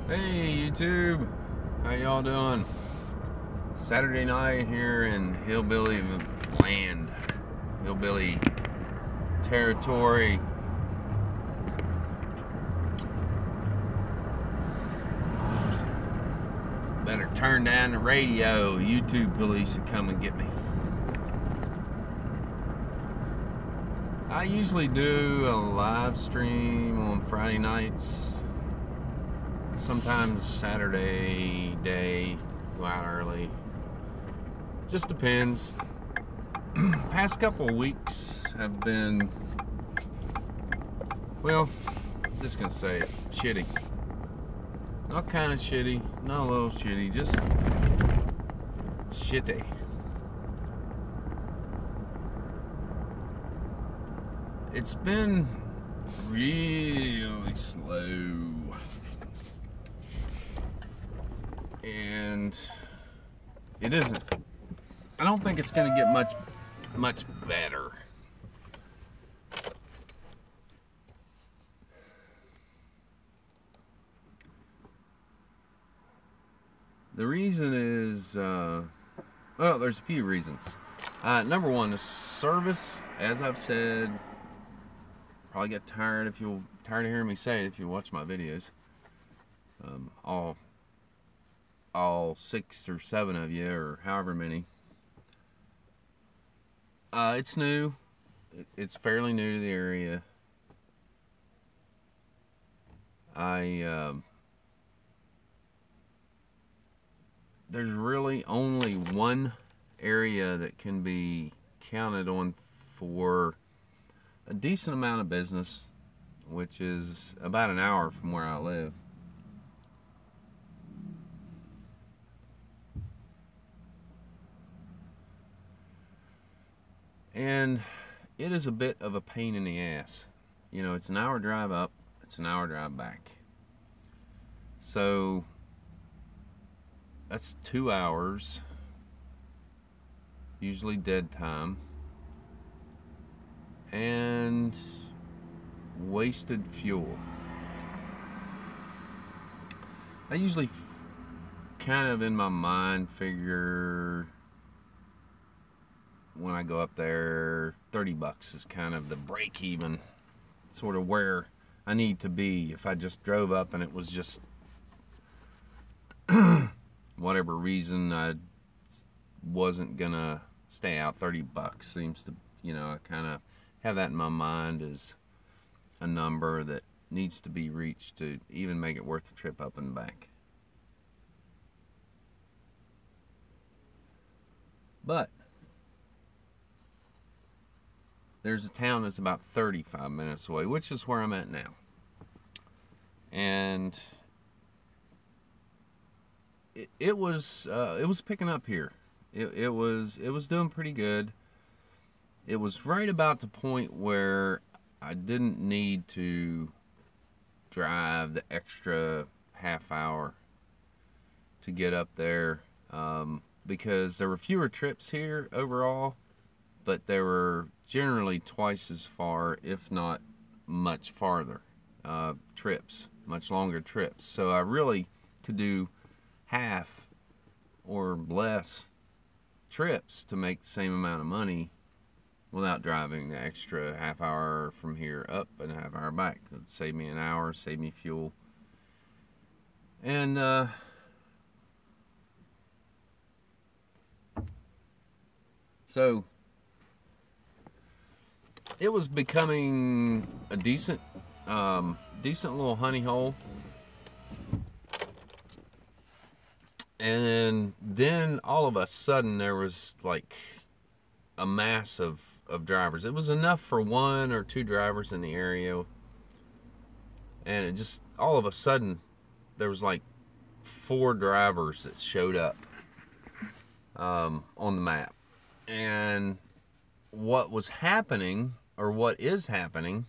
Hey YouTube, how y'all doing? Saturday night here in hillbilly land, hillbilly territory. Better turn down the radio. YouTube police will come and get me. I usually do a live stream on Friday nights. Sometimes Saturday day, go out early. Just depends. Past couple of weeks have been, well, just gonna say it, shitty. Not kind of shitty, not a little shitty, just shitty. It's been really slow. And it isn't. I don't think it's going to get much better. The reason is, well, there's a few reasons. Number one, the service, as I've said, probably get tired of hearing me say it if you watch my videos. All 6 or 7 of you, or however many. It's new. It's fairly new to the area. There's really only one area that can be counted on for a decent amount of business, which is about an hour from where I live. And it is a bit of a pain in the ass. You know, it's an hour drive up, it's an hour drive back. So that's 2 hours, usually dead time, and wasted fuel. I usually kind of in my mind figure when I go up there, 30 bucks is kind of the break even, sort of where I need to be. If I just drove up and it was just whatever reason I wasn't gonna stay out, 30 bucks seems to, you know, I kind of have that in my mind as a number that needs to be reached to even make it worth the trip up and back. But there's a town that's about 35 minutes away, which is where I'm at now. And it was picking up here. It was doing pretty good. It was right about the point where I didn't need to drive the extra half hour to get up there, because there were fewer trips here overall, but they were generally twice as far, if not much farther, trips, much longer trips. So I really could do half or less trips to make the same amount of money without driving the extra half hour from here up and a half hour back. It would save me an hour, save me fuel. And so it was becoming a decent little honey hole. And then all of a sudden there was like a mass of drivers. It was enough for 1 or 2 drivers in the area. And it just, all of a sudden, there was like 4 drivers that showed up on the map. And what was happening, or what is happening,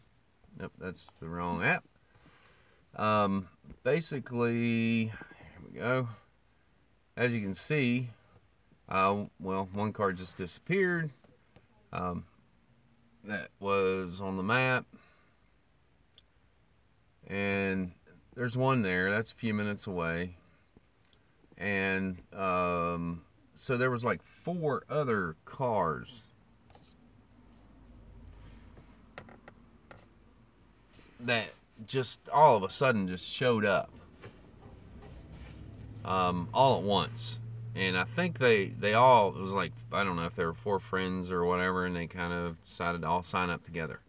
nope, that's the wrong app. Basically, here we go. As you can see, well, one car just disappeared. That was on the map. And there's one there. That's a few minutes away. And so there was like 4 other cars that just all of a sudden just showed up all at once. And I think they all, it was like, I don't know if they were 4 friends or whatever, and they kind of decided to all sign up together.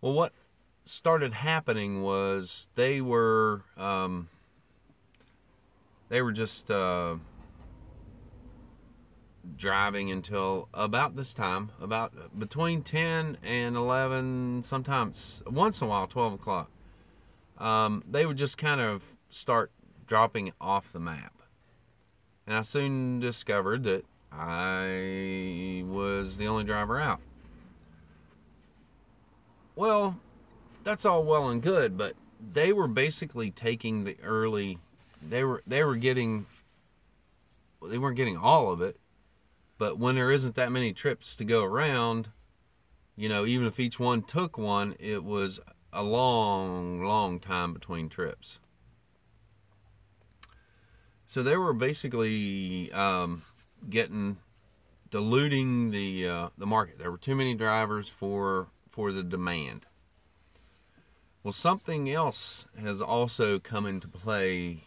Well, what started happening was they were just driving until about this time, about between 10 and 11, sometimes once in a while 12 o'clock. They would just kind of start dropping off the map. And I soon discovered that I was the only driver out. Well, that's all well and good, but they were basically taking the early, they weren't getting all of it, but when there isn't that many trips to go around, you know, even if each one took one, it was a long time between trips. So they were basically diluting the market. There were too many drivers for the demand. Well, something else has also come into play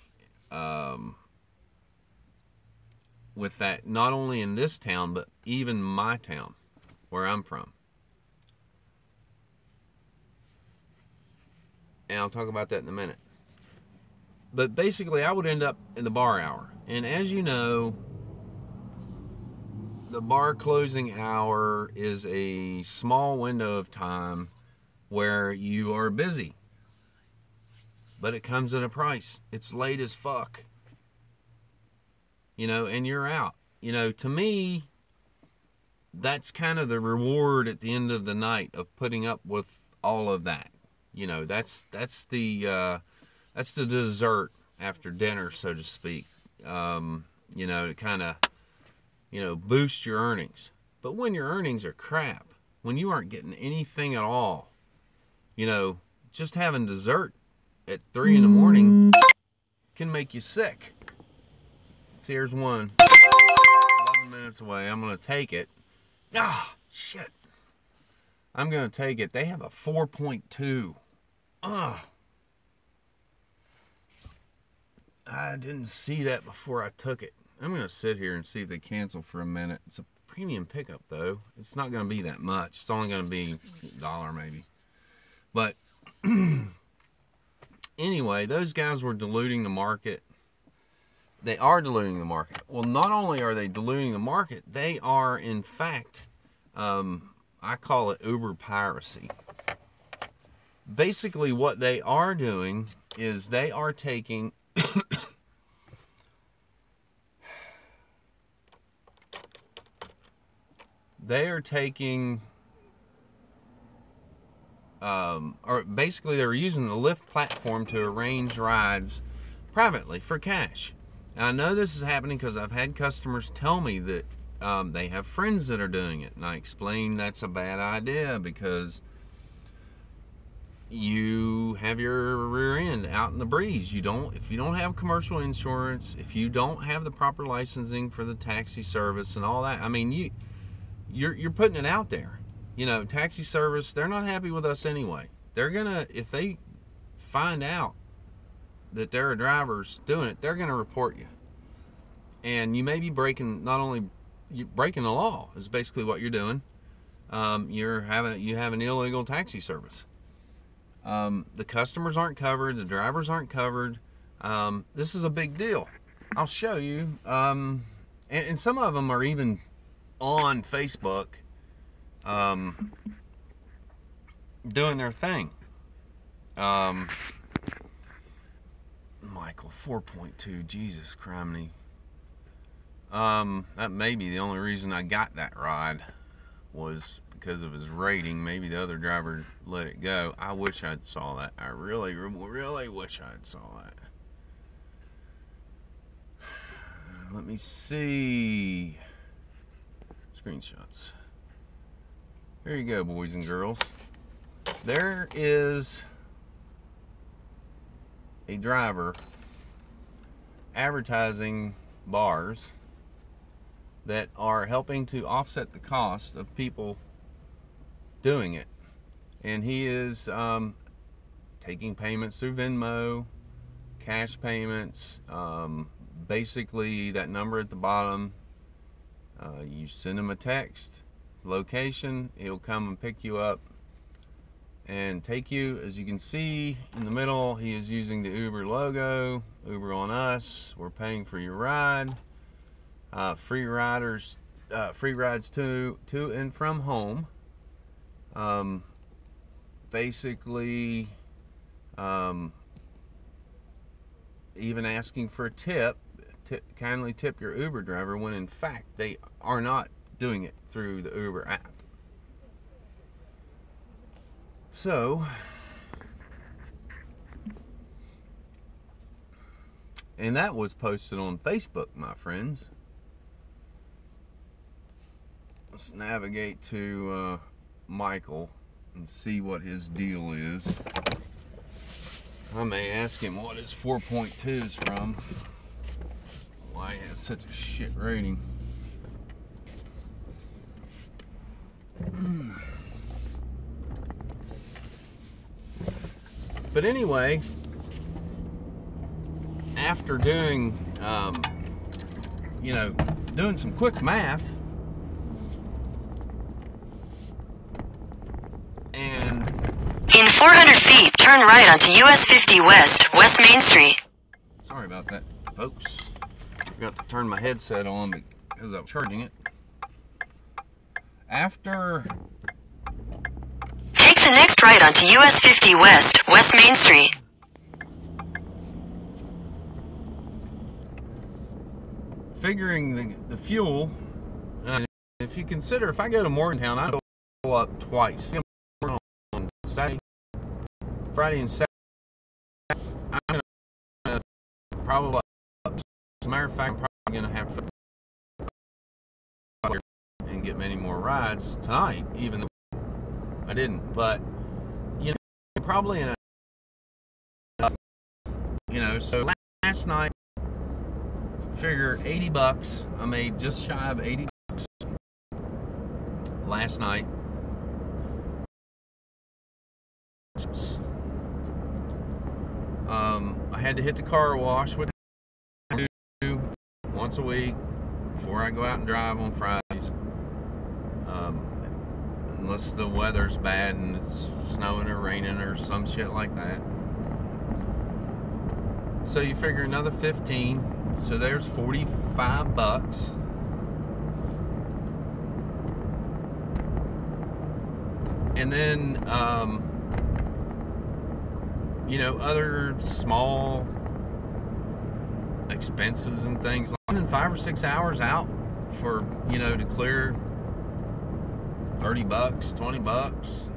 with that, not only in this town, but even my town, where I'm from. And I'll talk about that in a minute. But basically, I would end up in the bar hour. And as you know, the bar closing hour is a small window of time where you are busy. But it comes at a price. It's late as fuck. You know, and you're out. You know, to me, that's kind of the reward at the end of the night of putting up with all of that. You know, that's the dessert after dinner, so to speak. You know, to kind of, you know, boost your earnings. But when your earnings are crap, when you aren't getting anything at all, you know, just having dessert at 3 in the morning can make you sick. So here's one. 11 minutes away. I'm going to take it. Ah, shit. I'm going to take it. They have a 4.2. Ah. I didn't see that before I took it. I'm going to sit here and see if they cancel for a minute. It's a premium pickup, though. It's not going to be that much. It's only going to be $1 maybe. But anyway, those guys were diluting the market. They are diluting the market. Well, not only are they diluting the market, they are, in fact, I call it Uber piracy. Basically, what they are doing is they are taking or basically they're using the Lyft platform to arrange rides privately for cash. And I know this is happening because I've had customers tell me that they have friends that are doing it, and I explain that's a bad idea because you have your rear end out in the breeze. If you don't have commercial insurance, if you don't have the proper licensing for the taxi service and all that, I mean, you're putting it out there. You know, taxi service, they're not happy with us anyway. They're gonna, if they find out that there are drivers doing it, they're gonna report you. And you may be breaking, not only you're breaking the law is basically what you're doing. You have an illegal taxi service. The customers aren't covered, the drivers aren't covered. This is a big deal. I'll show you. And some of them are even on Facebook doing their thing. Michael, 4.2, Jesus criminy. That may be the only reason I got that ride was because of his rating. Maybe the other driver let it go. I wish I'd saw that. I really wish I'd saw that. Let me see. Screenshots. Here you go, boys and girls. There is a driver advertising bars that are helping to offset the cost of people doing it. And he is taking payments through Venmo, cash payments, basically that number at the bottom. You send him a text, location, he'll come and pick you up and take you. As you can see in the middle, he is using the Uber logo, Uber on us, we're paying for your ride. Free rides to and from home. Basically, even asking for a tip, kindly tip your Uber driver, when in fact they are not doing it through the Uber app. So, and that was posted on Facebook, my friends. Let's navigate to Michael and see what his deal is. I may ask him what his 4.2 is from. Why he has such a shit rating. But anyway, after doing, doing some quick math, and in 400 feet, turn right onto US 50 West, West Main Street. Sorry about that, folks. Forgot to turn my headset on because I was charging it. After take the next right onto US 50 West, West Main Street. Figuring the fuel, if you consider, if I go to Morgantown, I go up twice. On Saturday, Friday and Saturday, I'm gonna probably, as a matter of fact, I'm probably gonna have to and get many more rides tonight, even though I didn't. But probably in a, so last night, figure 80 bucks. I made just shy of 80 bucks last night. I had to hit the car wash, which I do once a week before I go out and drive on Fridays. Unless the weather's bad and it's snowing or raining or some shit like that. So you figure another 15, so there's 45 bucks. And then, other small expenses and things. Like 5 or 6 hours out for, to clear 30 bucks, 20 bucks.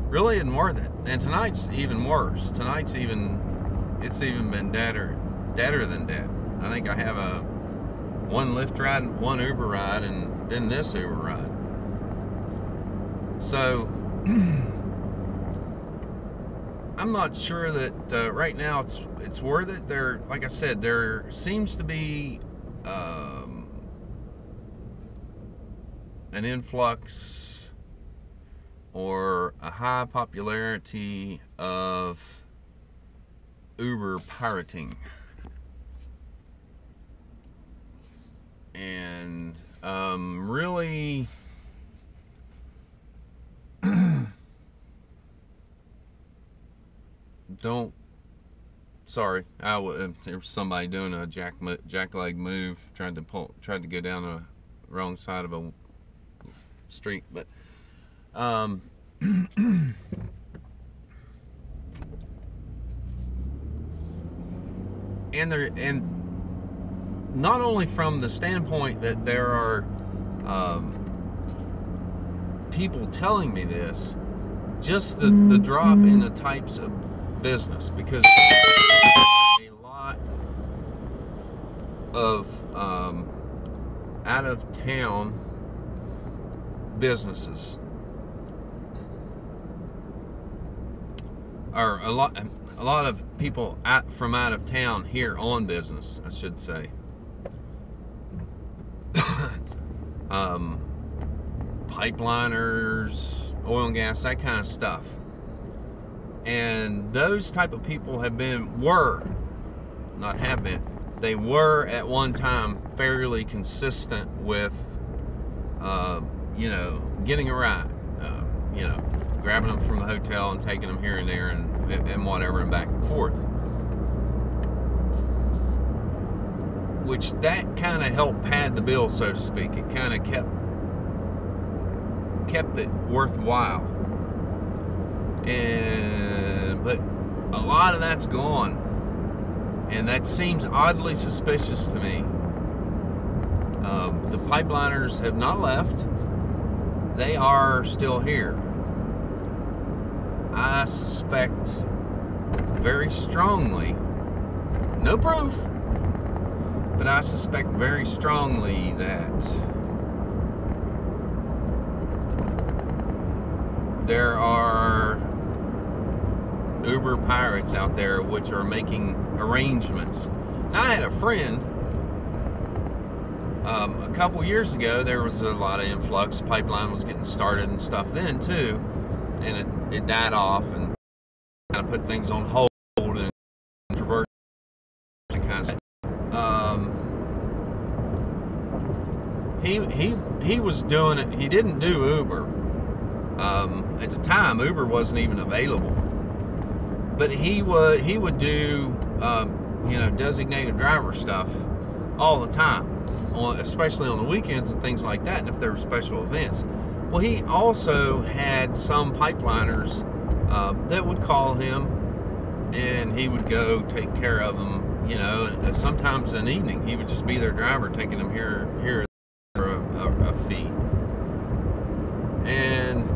Really isn't worth it. And tonight's even worse. It's even been deader than dead. I think I have one Lyft ride, one Uber ride, and then this Uber ride. So I'm not sure that right now it's worth it. Like I said, there seems to be an influx or a high popularity of Uber pirating, and really don't. Sorry, there was somebody doing a jackleg move, tried to go down the wrong side of a street, but and not only from the standpoint that there are people telling me this, just the drop in the types of business, because a lot of out of town businesses, or a lot, a lot of people from out of town here on business, I should say. Pipeliners, oil and gas, that kind of stuff. And those type of people they were at one time fairly consistent with, getting a ride, grabbing them from the hotel and taking them here and there and whatever and back and forth. Which that kind of helped pad the bill, so to speak. It kind of kept it worthwhile. But a lot of that's gone. And that seems oddly suspicious to me. The pipeliners have not left. They are still here. I suspect very strongly, no proof, but I suspect very strongly that there are Uber pirates out there which are making arrangements. Now, I had a friend a couple years ago. There was a lot of influx. Pipeline was getting started and stuff then too, and it died off and kind of put things on hold and controversial kind of stuff. He was doing it. He didn't do Uber. At the time, Uber wasn't even available. But he would do designated driver stuff all the time, especially on the weekends and things like that, and if there were special events. Well, he also had some pipeliners that would call him, and he would go take care of them. Sometimes in the evening, he would just be their driver, taking them here for a fee. And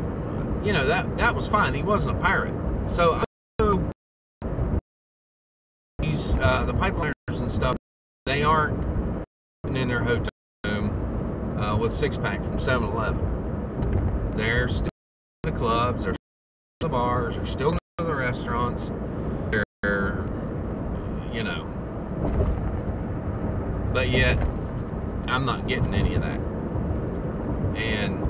that was fine. He wasn't a pirate. So I know the pipeliners and stuff, they aren't in their hotel room with six-pack from 7-Eleven. They're still in the clubs, they're still in the bars, they're still in the restaurants. They're, but yet I'm not getting any of that. And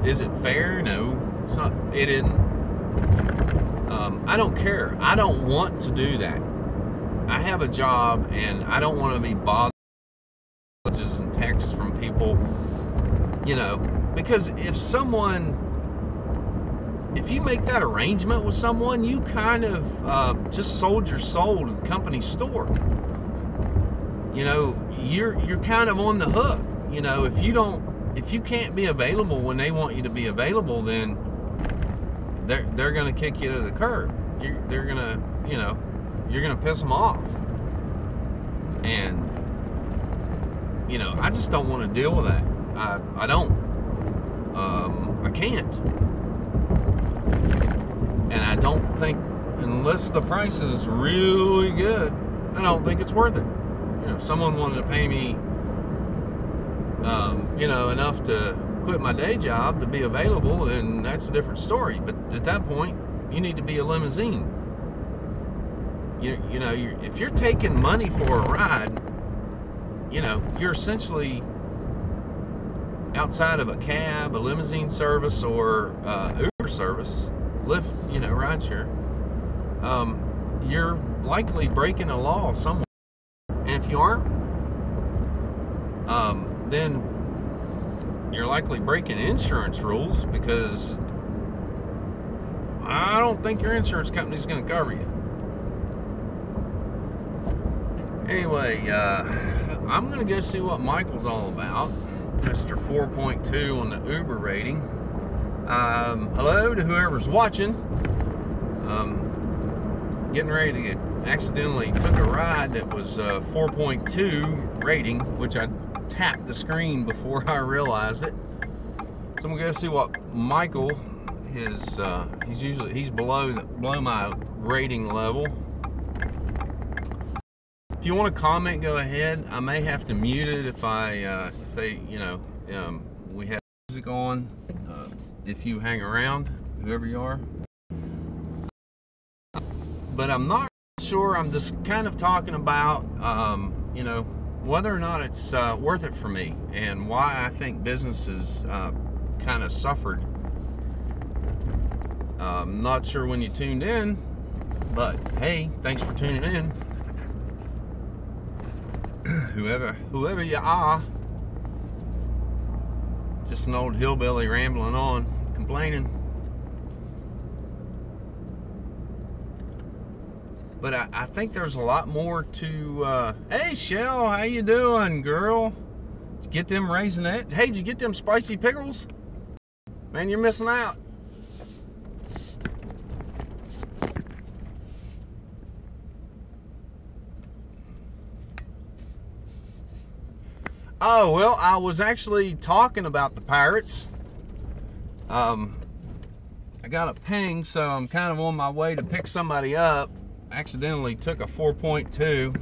is it fair? No, it's not. It isn't. I don't care. I don't want to do that. I have a job, and I don't want to be bothered with messages and texts from people. Because if you make that arrangement with someone, you kind of just sold your soul to the company store. You're kind of on the hook. If you can't be available when they want you to be available, then they're gonna kick you to the curb. You're gonna piss them off. And I just don't want to deal with that. I don't. I can't. And I don't think, unless the price is really good, I don't think it's worth it. If someone wanted to pay me enough to quit my day job to be available, then that's a different story. But at that point, you need to be a limousine. If you're taking money for a ride, you're essentially outside of a cab, a limousine service, or Uber service, Lyft, rideshare. You're likely breaking a law somewhere. And if you aren't, then you're likely breaking insurance rules, because I don't think your insurance company's going to cover you. Anyway, I'm going to go see what Michael's all about. Mr. 4.2 on the Uber rating. Hello to whoever's watching. Getting ready to accidentally took a ride that was 4.2 rating, which I tapped the screen before I realized it. So I'm gonna go see what Michael is. He's below my rating level. If you want to comment, go ahead. I may have to mute it if they We have music on. If you hang around, whoever you are. But I'm not sure. I'm just kind of talking about, you know, whether or not it's worth it for me, and why I think businesses kind of suffered. I'm not sure when you tuned in, but hey, thanks for tuning in. whoever you are. Just an old hillbilly rambling on, complaining. But I think there's a lot more to, hey Shell, how you doing, girl? Did you get them Raisinets? Hey, did you get them spicy pickles? Man, you're missing out. Oh, well, I was actually talking about the Pirates. I got a ping, so I'm kind of on my way to pick somebody up. Accidentally took a 4.2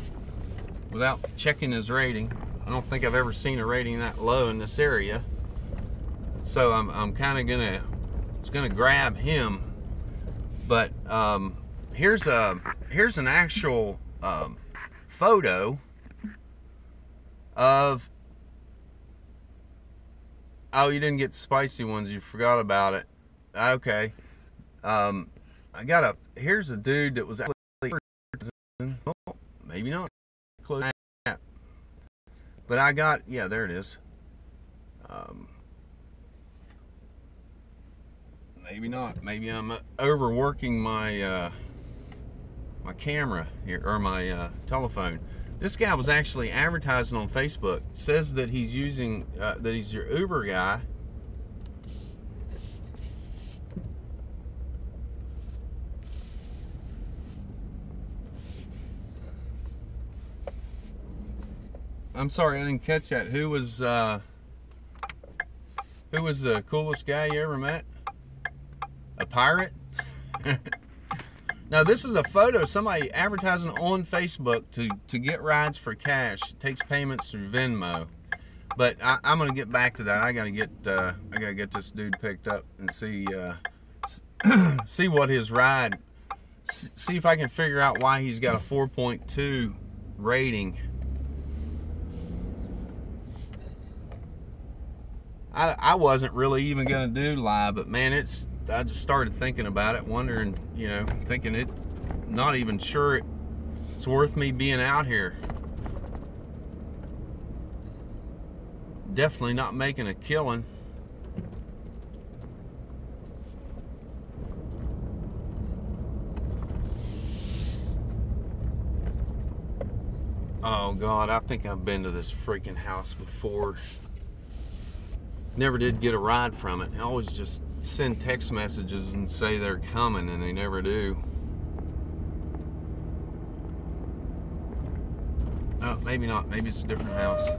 without checking his rating. I don't think I've ever seen a rating that low in this area. So I'm kind of gonna grab him. But here's an actual photo of. Oh, you didn't get the spicy ones. You forgot about it. Okay. Here's a dude that was actually, oh, maybe not. Close that. But yeah, there it is. Maybe not. Maybe I'm overworking my my camera here, or my telephone. This guy was actually advertising on Facebook. Says that he's using, that he's your Uber guy. I'm sorry, I didn't catch that. Who was the coolest guy you ever met? A pirate? Now this is a photo, somebody advertising on Facebook to get rides for cash. It takes payments through Venmo. But I'm gonna get back to that. I gotta get this dude picked up and see see what his ride. See if I can figure out why he's got a 4.2 rating. I wasn't really even gonna do live, but man, I just started thinking about it, wondering, you know, thinking it, not even sure it's worth me being out here. Definitely not making a killing. Oh God, I think I've been to this freaking house before. Never did get a ride from it. I always just send text messages and say they're coming, and they never do. Oh, maybe not. Maybe it's a different house.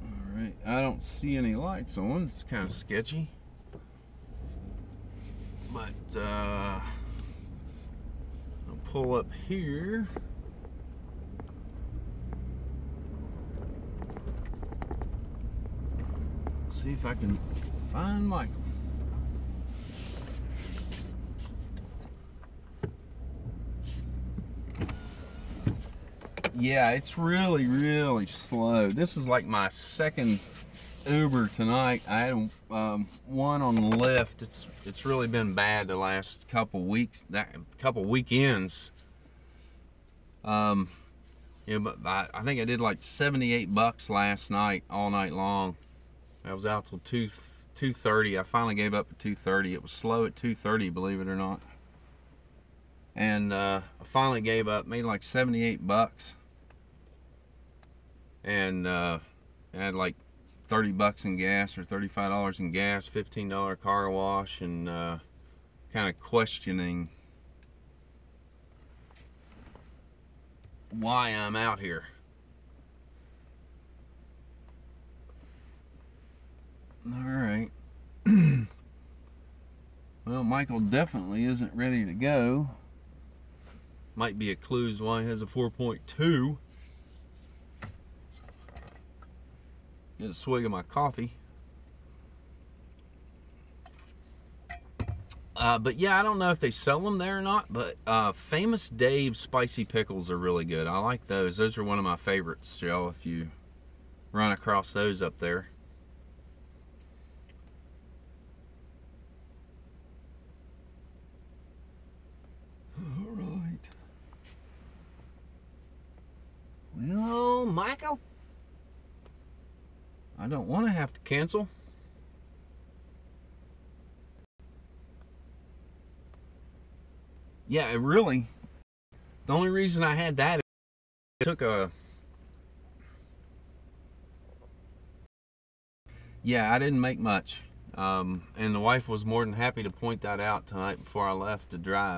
Alright, I don't see any lights on. It's kind of sketchy. But, I'll pull up here. See if I can find Michael. Yeah, it's really, really slow. This is like my second Uber tonight. I had one on Lyft. It's really been bad the last couple weeks, couple weekends. Yeah, but I think I did like $78 last night, all night long. I was out till 2:30. I finally gave up at 2:30. It was slow at 2:30, believe it or not. And I finally gave up, made like $78. And I had like $30 in gas, or $35 in gas, $15 car wash, and kind of questioning why I'm out here. All right. Well, Michael definitely isn't ready to go. Might be a clue as why he has a 4.2. get a swig of my coffee. But yeah, I don't know if they sell them there or not, but Famous Dave's spicy pickles are really good. I like those. Those are one of my favorites, Joe, if you run across those up there. All right. Well, Michael, I don't want to have to cancel. Yeah, it really, the only reason I had that, it took a, yeah, I didn't make much. And the wife was more than happy to point that out tonight before I left to drive.